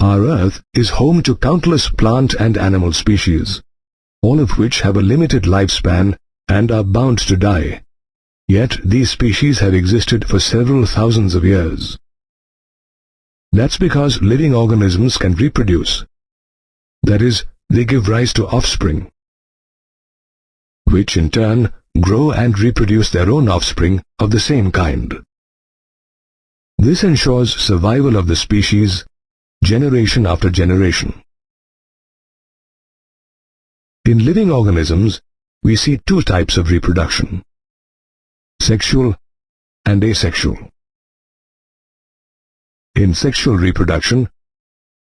Our Earth is home to countless plant and animal species, all of which have a limited lifespan and are bound to die. Yet these species have existed for several thousands of years. That's because living organisms can reproduce. That is, they give rise to offspring, which in turn grow and reproduce their own offspring of the same kind. This ensures survival of the species generation after generation. In living organisms, we see two types of reproduction: sexual and asexual. In sexual reproduction,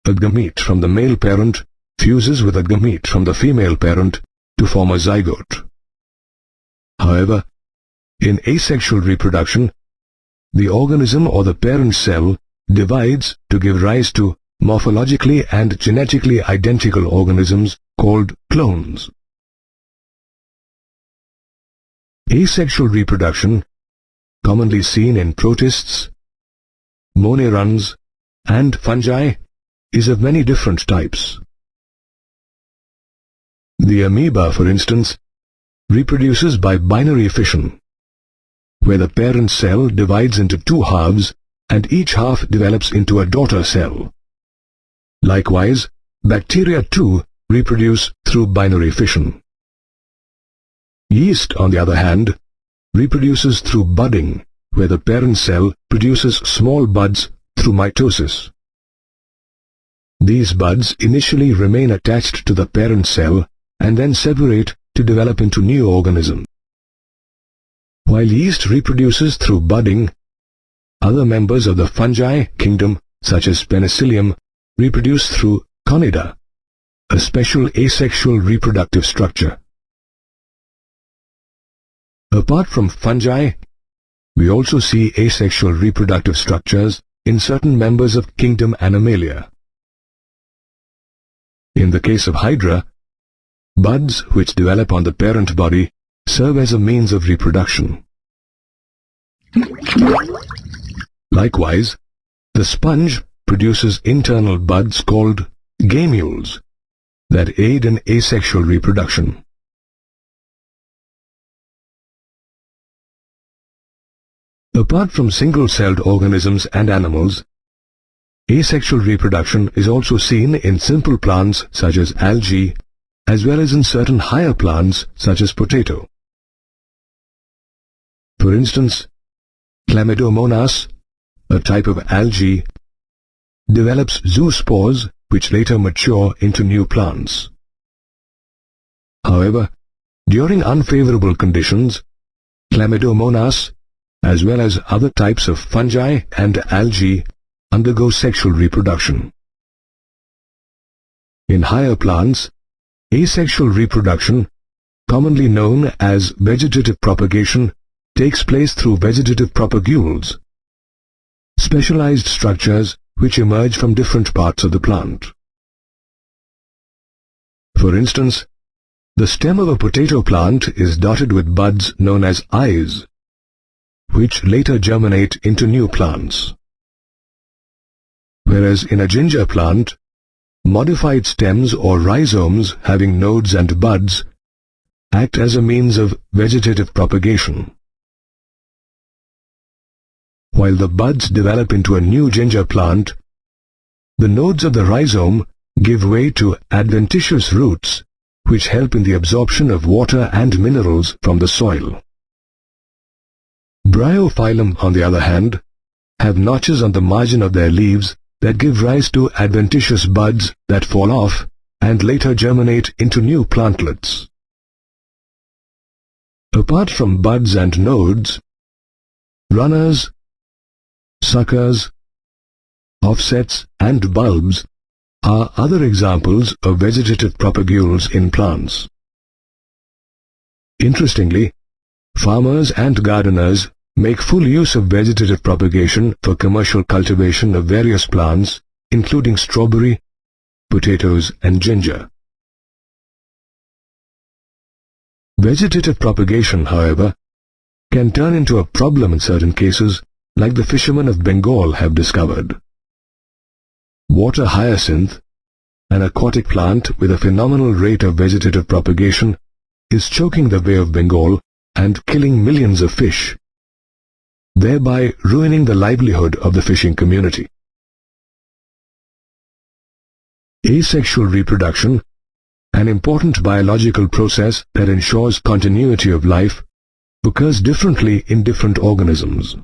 a gamete from the male parent fuses with a gamete from the female parent to form a zygote. However, in asexual reproduction, the organism or the parent cell divides to give rise to morphologically and genetically identical organisms called clones. Asexual reproduction, commonly seen in protists, moneruns, and fungi, is of many different types. The amoeba, for instance, reproduces by binary fission, where the parent cell divides into two halves and each half develops into a daughter cell. Likewise, bacteria too reproduce through binary fission. Yeast, on the other hand, reproduces through budding, where the parent cell produces small buds through mitosis. These buds initially remain attached to the parent cell and then separate to develop into new organisms. While yeast reproduces through budding, other members of the fungi kingdom, such as penicillium, reproduce through conida, a special asexual reproductive structure. Apart from fungi, we also see asexual reproductive structures in certain members of kingdom Animalia. In the case of Hydra, buds which develop on the parent body serve as a means of reproduction. Likewise, the sponge produces internal buds called gamules that aid in asexual reproduction. Apart from single-celled organisms and animals, asexual reproduction is also seen in simple plants such as algae, as well as in certain higher plants such as potato. For instance, Chlamydomonas, a type of algae, develops zoospores which later mature into new plants. However, during unfavorable conditions, Chlamydomonas, as well as other types of fungi and algae, undergo sexual reproduction. In higher plants, asexual reproduction, commonly known as vegetative propagation, takes place through vegetative propagules, specialized structures which emerge from different parts of the plant. For instance, the stem of a potato plant is dotted with buds known as eyes, which later germinate into new plants. Whereas in a ginger plant, modified stems or rhizomes having nodes and buds act as a means of vegetative propagation. While the buds develop into a new ginger plant, the nodes of the rhizome give way to adventitious roots which help in the absorption of water and minerals from the soil. Bryophyllum, on the other hand, have notches on the margin of their leaves that give rise to adventitious buds that fall off and later germinate into new plantlets. Apart from buds and nodes, runners, suckers, offsets, and bulbs are other examples of vegetative propagules in plants. Interestingly, farmers and gardeners make full use of vegetative propagation for commercial cultivation of various plants, including strawberry, potatoes, and ginger. Vegetative propagation, however, can turn into a problem in certain cases, like the fishermen of Bengal have discovered. water hyacinth, an aquatic plant with a phenomenal rate of vegetative propagation, is choking the Bay of Bengal and killing millions of fish, thereby ruining the livelihood of the fishing community. Asexual reproduction, an important biological process that ensures continuity of life, occurs differently in different organisms.